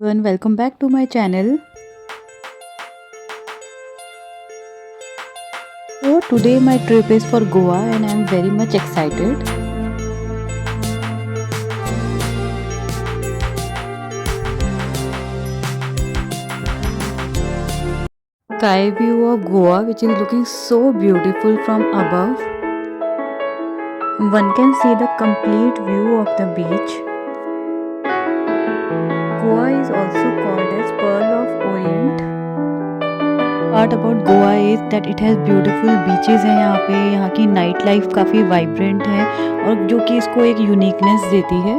Everyone, welcome back to my channel. So today my trip is for Goa and I am very much excited. Sky view of Goa which is looking so beautiful from above. One can see the complete view of the beach. Goa is also called as Pearl of Orient. Part about Goa is that it has beautiful beaches हैं यहाँ पे, यहाँ की night life काफ़ी vibrant है और जो कि इसको एक यूनिकनेस देती है.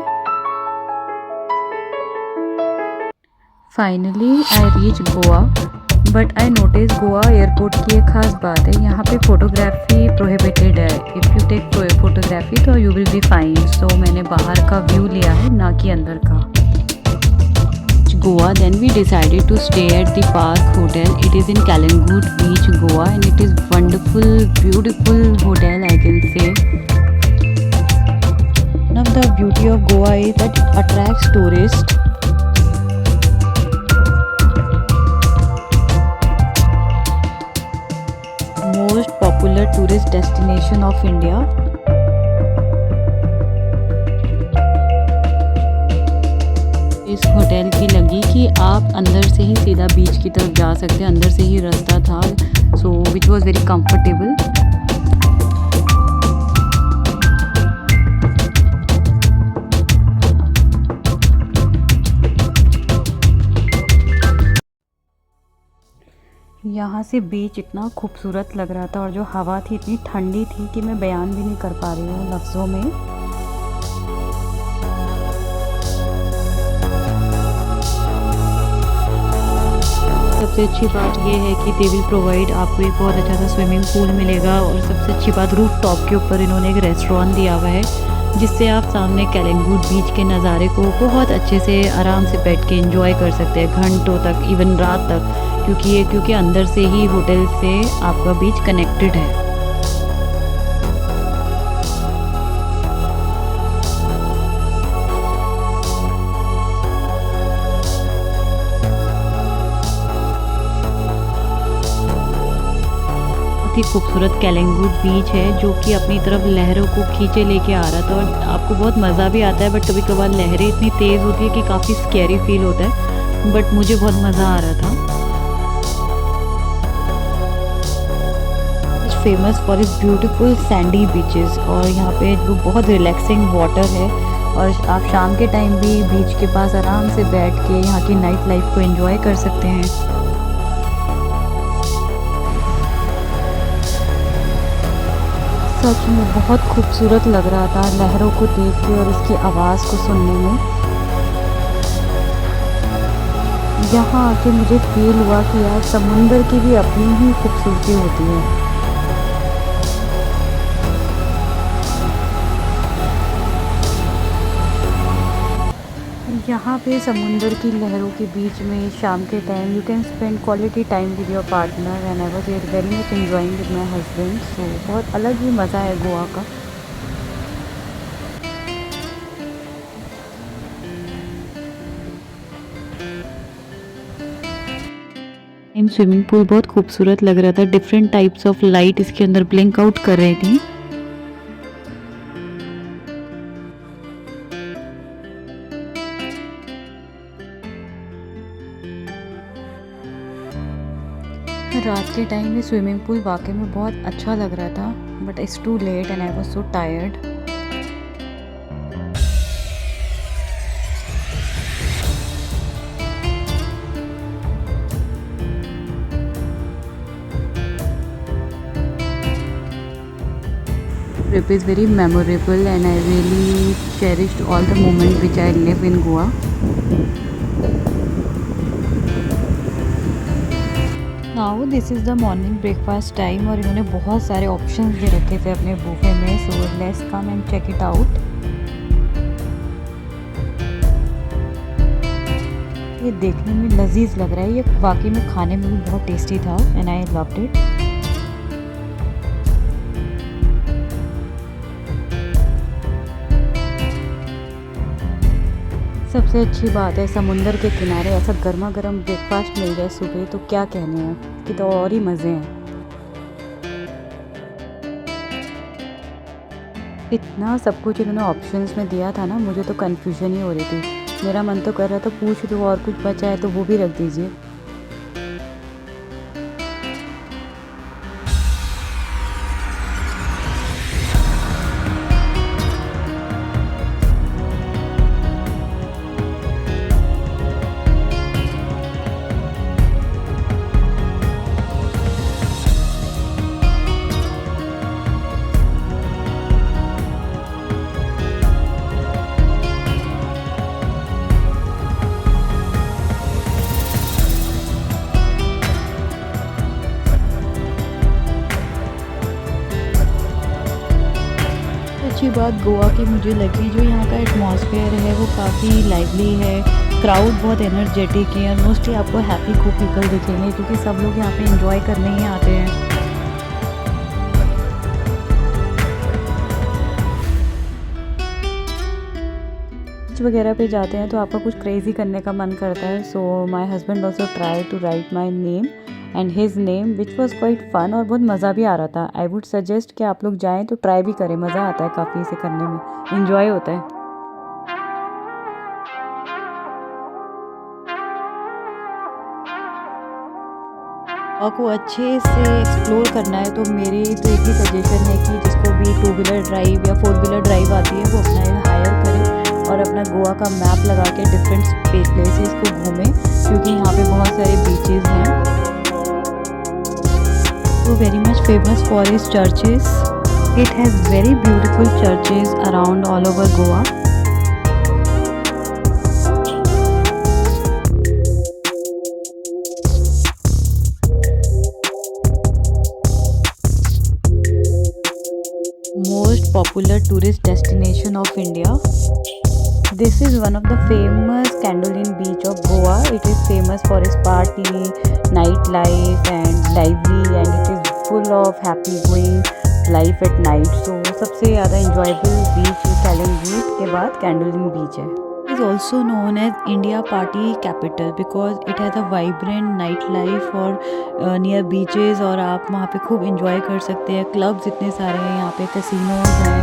Finally I reached Goa, but I noticed Goa airport की एक खास बात है, यहाँ पे फोटोग्राफी प्रोहिबिटेड है. इफ़ यू टेक फोटोग्राफी तो यू विल बी फाइन. सो मैंने बाहर का व्यू लिया है, ना कि अंदर का. Goa, then we decided to stay at the Park Hotel. It is in Kalangut Beach, Goa, and it is wonderful, beautiful hotel, I can say. One of the beauty of Goa is that it attracts tourists. Most popular tourist destination of India. इस hotel की लगी कि आप अंदर से ही सीधा बीच की तरफ जा सकते हैं, अंदर से ही रास्ता था. सो विच वॉज वेरी कंफर्टेबल. यहाँ से बीच इतना खूबसूरत लग रहा था और जो हवा थी इतनी ठंडी थी कि मैं बयान भी नहीं कर पा रही हूँ लफ्ज़ों में. सबसे अच्छी बात ये है कि दे विल प्रोवाइड आपको एक बहुत अच्छा सा स्विमिंग पूल मिलेगा और सबसे अच्छी बात रूफ टॉप के ऊपर इन्होंने एक रेस्टोरेंट दिया हुआ है जिससे आप सामने कलंगुट बीच के नज़ारे को बहुत अच्छे से आराम से बैठ के एंजॉय कर सकते हैं घंटों तक, इवन रात तक, क्योंकि अंदर से ही होटल से आपका बीच कनेक्टेड है. ही खूबसूरत कलंगुट बीच है जो कि अपनी तरफ लहरों को खींचे लेके आ रहा था और आपको बहुत मज़ा भी आता है. बट कभी कभार लहरें इतनी तेज़ होती है कि काफ़ी स्कैरी फील होता है, बट मुझे बहुत मज़ा आ रहा था. Famous for is beautiful Sandy beaches और यहाँ पे जो बहुत रिलैक्सिंग वाटर है और आप शाम के टाइम भी बीच के पास आराम से बैठ के यहाँ की नाइट लाइफ को एंजॉय कर सकते हैं. सच में बहुत खूबसूरत लग रहा था लहरों को देख के और उसकी आवाज़ को सुनने में. यहाँ आके मुझे फील हुआ कि यार समुंदर की भी अपनी ही खूबसूरती होती है. यहाँ पे समुंदर की लहरों के बीच में शाम के time you can spend quality time with your partner and I was very much enjoying with my husband. So बहुत अलग ही मज़ा है गोवा का. स्विमिंग पूल बहुत खूबसूरत लग रहा था. डिफरेंट टाइप्स ऑफ लाइट इसके अंदर ब्लिंक आउट कर रही थी. रात के टाइम में स्विमिंग पूल वाकई में बहुत अच्छा लग रहा था, but it's too late and I was so tired. Trip is very memorable and I really cherished all the moments which I live in Goa. Now this is the morning breakfast time और इन्होंने बहुत सारे options दे रखे थे अपने buffet में. So let's come and check it out. ये देखने में लजीज लग रहा है, ये वाकई में खाने में भी बहुत टेस्टी था एंड आई लव्ड इट. सबसे अच्छी बात है समुंदर के किनारे ऐसा गर्मा गर्म ब्रेकफास्ट मिल जाए सुबह तो क्या कहने हैं कि तो और ही मज़े हैं। इतना सब कुछ इन्होंने ऑप्शंस में दिया था ना, मुझे तो कन्फ्यूजन ही हो रही थी। मेरा मन तो कर रहा था पूछ लूँ और कुछ बचा है तो वो भी रख दीजिए। अच्छी बात गोवा की मुझे लगी जो यहाँ का एटमॉस्फेयर है वो काफ़ी लाइवली है। क्राउड बहुत एनर्जेटिक है और मोस्टली आपको हैप्पी खूब पीपल दिखेंगे क्योंकि सब लोग यहाँ पे एंजॉय करने ही आते हैं। बीच वगैरह पे जाते हैं तो आपका कुछ क्रेजी करने का मन करता है। So my husband also try to write my name and his name which was quite fun और बहुत मज़ा भी आ रहा था। आई वुड सजेस्ट कि आप लोग जाएं तो ट्राई भी करें, मज़ा आता है काफ़ी इसे करने में, इंजॉय होता है। को अच्छे से एक्सप्लोर करना है तो मेरी तो एक ही सजेशन है कि जिसको भी 2 व्हीलर ड्राइव या 4 व्हीलर ड्राइव आती है वो अपना हायर करे और अपना गोवा का मैप लगा के डिफरेंट प्लेसेस को घूमें क्योंकि यहाँ पे बहुत सारे बीचेस हैं। So very much famous for its churches. It has very beautiful churches around all over Goa. Most popular tourist destination of India. This is one of the famous Candolin beach of Goa. It is famous for its party, nightlife and lively and it is full of happy going life at night. So सबसे ज़्यादा enjoyable beach Kalingut के बाद Candolin beach है. It is also known as India Party Capital because it has a vibrant nightlife और near beaches और आप वहाँ पे खूब enjoy कर सकते हैं। क्लब्स इतने सारे हैं यहाँ पे, कैसीनोज हैं,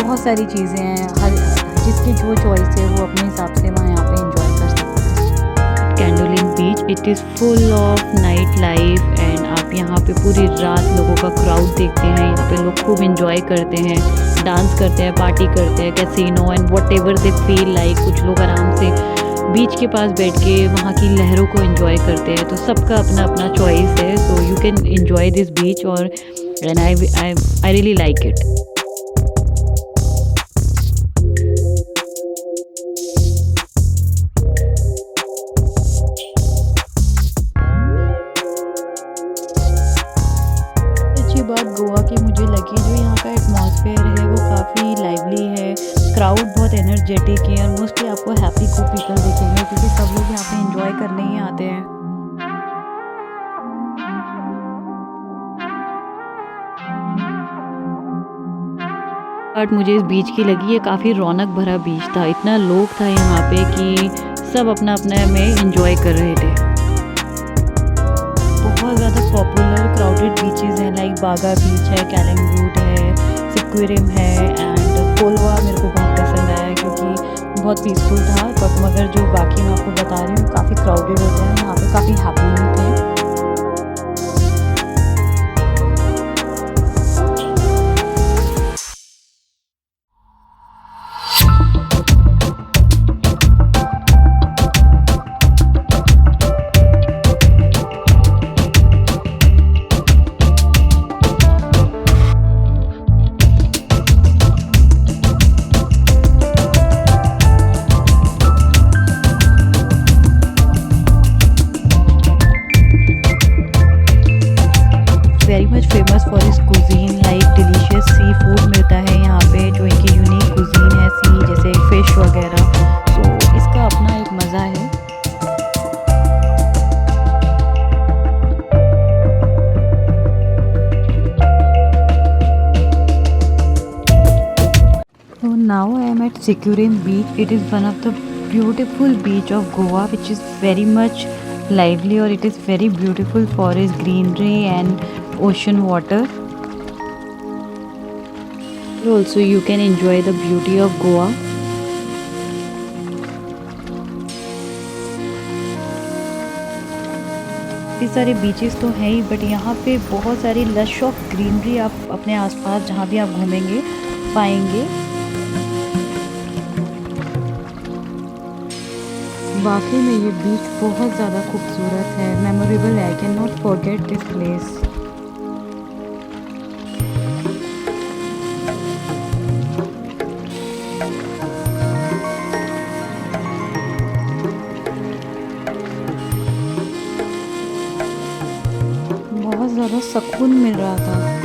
बहुत सारी चीज़ें हैं। हर जिसकी जो चॉइस है वो अपने हिसाब से वहाँ यहाँ पे एंजॉय कर सकते हैं। Candolim beach it is full of night life and आप यहाँ पे पूरी रात लोगों का क्राउड देखते हैं। यहाँ पे लोग खूब एंजॉय करते हैं, डांस करते हैं, पार्टी करते हैं, casino and what ever they feel like. कुछ लोग आराम से बीच के पास बैठ के वहाँ की लहरों को एंजॉय करते हैं। तो सबका अपना अपना चॉइस है। So you can enjoy this beach और and I really like it. बात गोवा की मुझे लगी जो यहाँ का एटमॉस्फेयर है वो काफ़ी लाइवली है। क्राउड बहुत एनर्जेटिक है और मोस्टली आपको हैप्पी खूब पीपल दिखेंगे क्योंकि सब लोग यहाँ पे एंजॉय करने ही आते हैं। बट मुझे इस बीच की लगी ये काफ़ी रौनक भरा बीच था। इतना लोग था यहाँ पे कि सब अपना अपना में एंजॉय कर रहे थे। बहुत ज़्यादा पॉपुलर क्राउडेड बीचेस हैं लाइक बागा बीच है, कैलिंगूट है, सिक्विरिम है एंड कोलवा मेरे को बहुत पसंद आया क्योंकि बहुत पीसफुल था। बट मगर जो बाकी मैं आपको बता रही हूँ काफ़ी क्राउडेड होते हैं, यहाँ पे काफ़ी हैपनिंग थे। वेरी मच फेमस फॉर इस cuisine like delicious sea food मिलता है यहाँ पे जो इनकी यूनिक कुजीन है सी जैसे फिश वगैरह। सो इसका अपना एक मज़ा है। So now I am at Sikkim beach. It is one of the beautiful beach of Goa, which is very much lively, or it is very beautiful for its greenery and ocean water. Also, you can enjoy the beauty of Goa. इतने सारे beaches तो हैं ही, but यहाँ पे बहुत सारी lush of greenery आप अपने आसपास जहाँ भी आप घूमेंगे पाएंगे। वाकई में ये बीच बहुत ज़्यादा खूबसूरत है, मेमोरेबल है। I can not forget this place. बहुत ज़्यादा सुकून मिल रहा था।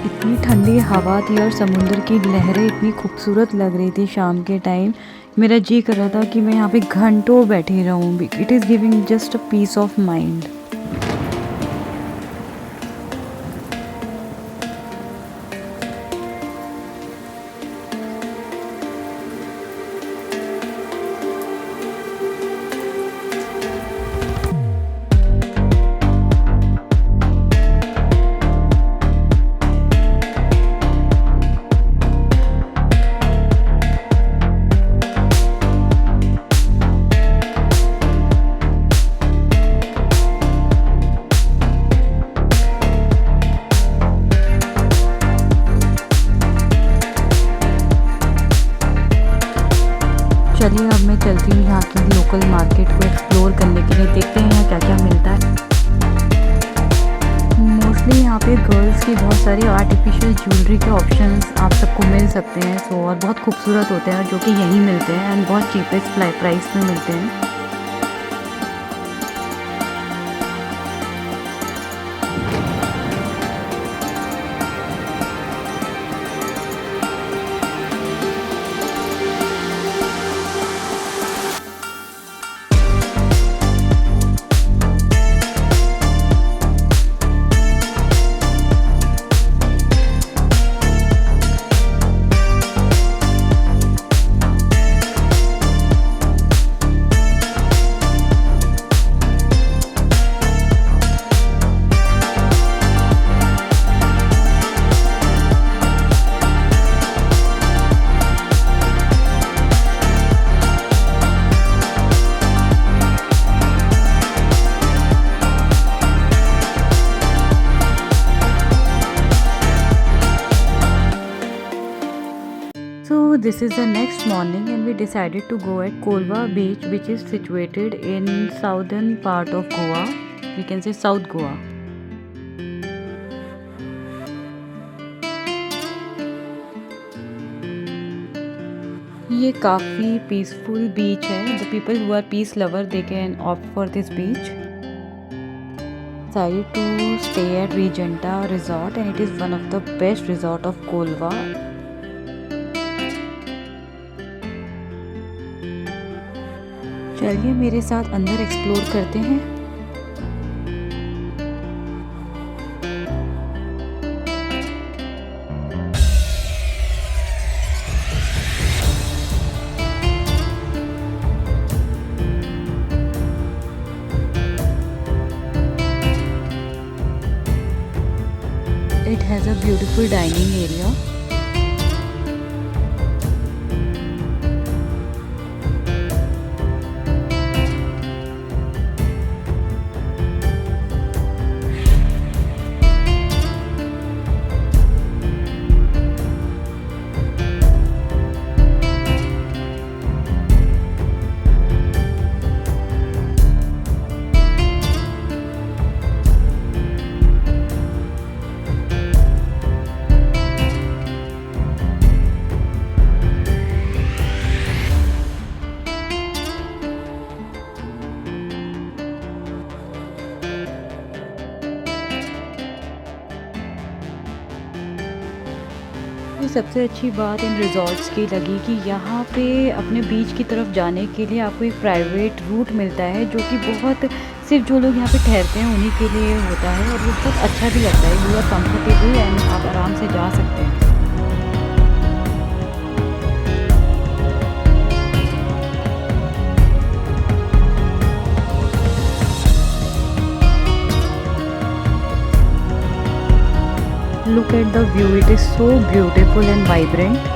इतनी ठंडी हवा थी और समुंदर की लहरें इतनी खूबसूरत लग रही थी शाम के टाइम। मेरा जी कर रहा था कि मैं यहाँ पे घंटों बैठी रहूँ। It is giving just a piece of mind. चलिए अब मैं चलती हूँ यहाँ की लोकल मार्केट को एक्सप्लोर करने के लिए। देखते हैं यहाँ क्या क्या मिलता है। मोस्टली यहाँ पे गर्ल्स की बहुत सारी आर्टिफिशियल ज्वेलरी के ऑप्शंस आप सबको मिल सकते हैं। सो और बहुत खूबसूरत होते हैं, जो कि यहीं मिलते हैं एंड बहुत चीपेस्ट प्राइस में मिलते हैं। So this is the next morning and we decided to go at Kolva beach, which is situated in southern part of Goa. We can say South Goa. ये काफ़ी पीसफुल बीच है. The people who are peace lover, they can opt for this beach. Decided to stay at Regenta Resort and it is one of the best resort of Kolva. चलिए मेरे साथ अंदर explore करते हैं. It has a beautiful dining area. ये सबसे अच्छी बात इन रिज़ॉर्ट्स की लगी कि यहाँ पे अपने बीच की तरफ जाने के लिए आपको एक प्राइवेट रूट मिलता है, जो कि बहुत सिर्फ जो लोग यहाँ पे ठहरते हैं उन्हीं के लिए होता है, और वो बहुत अच्छा भी लगता है। यू आर कंफर्टेबल एंड आप आराम से जा सकते हैं। Look at the view, it is so beautiful and vibrant.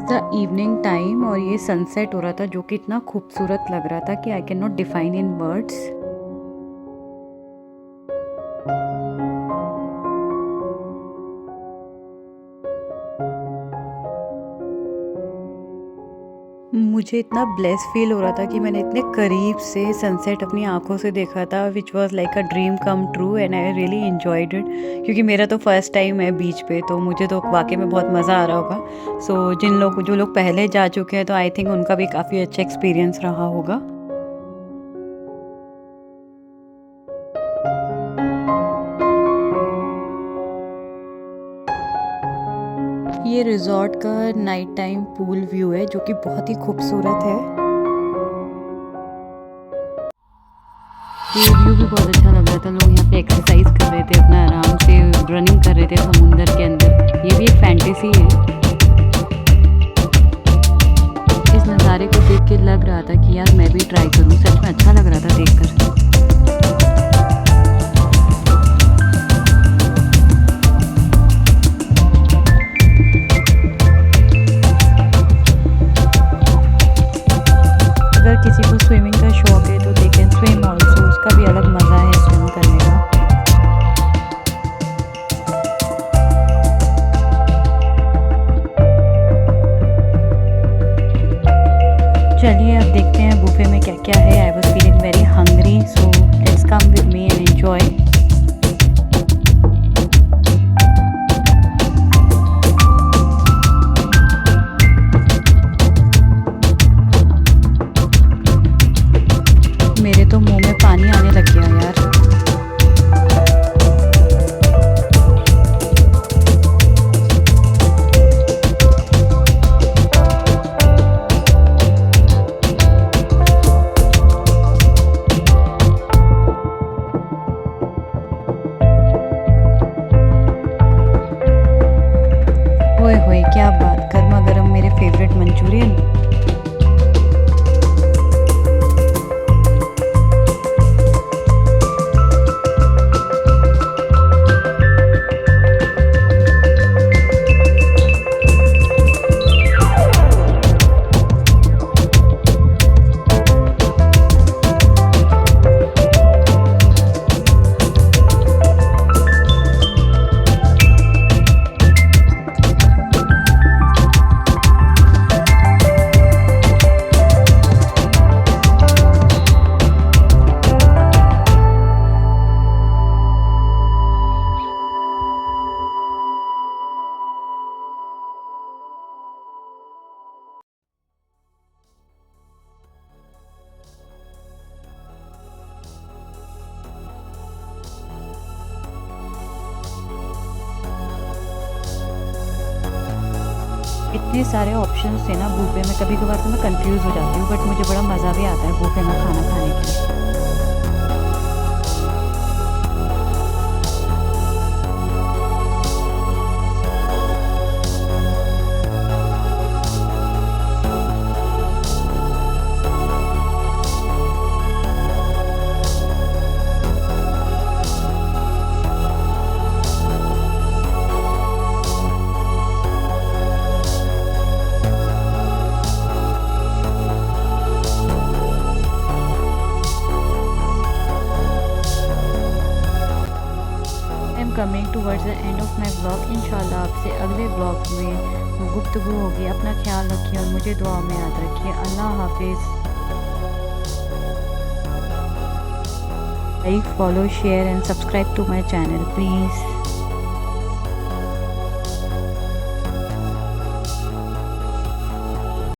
The evening time और ये सनसेट हो रहा था, जो कि इतना खूबसूरत लग रहा था कि I can not define in words. मुझे इतना ब्लेस फील हो रहा था कि मैंने इतने करीब से सनसेट अपनी आंखों से देखा था, which was like a dream come true, and I really enjoyed it. क्योंकि मेरा तो फर्स्ट टाइम है बीच पे, तो मुझे तो वाकई में बहुत मज़ा आ रहा होगा। सो जो लोग पहले जा चुके हैं, तो आई थिंक उनका भी काफ़ी अच्छा एक्सपीरियंस रहा होगा। ये रिजॉर्ट का नाइट टाइम पूल व्यू है, जो कि बहुत ही खूबसूरत है। ये व्यू भी बहुत अच्छा लग रहा था। लोग यहाँ पे एक्सरसाइज कर रहे थे, अपना आराम से रनिंग कर रहे थे समुंदर के अंदर। ये भी एक फैंटेसी है। इस नज़ारे को देख के लग रहा था कि यार मैं भी ट्राई करूँ। सच में अच्छा लग रहा था देखकर। अगर किसी को स्विमिंग का शौक है तो दे कैन स्विम ऑल्सो, उसका भी अलग मज़ा है स्विम करने का। चलिए अब देखते हैं बुफे में क्या क्या है। I was feeling very hungry, so इतने सारे ऑप्शंस थे ना बुफे में, कभी कभार तो मैं कंफ्यूज हो जाती हूँ, बट मुझे बड़ा मज़ा भी आता है बुफे में खाना खाने के लिए। I am coming towards the end of my blog. इंशाल्लाह आपसे अगले ब्लॉग में गुफ्तगू होगी। अपना ख्याल रखिए और मुझे दुआ में याद रखिए। अल्लाह हाफिज़। Like, follow, share and subscribe to my channel please.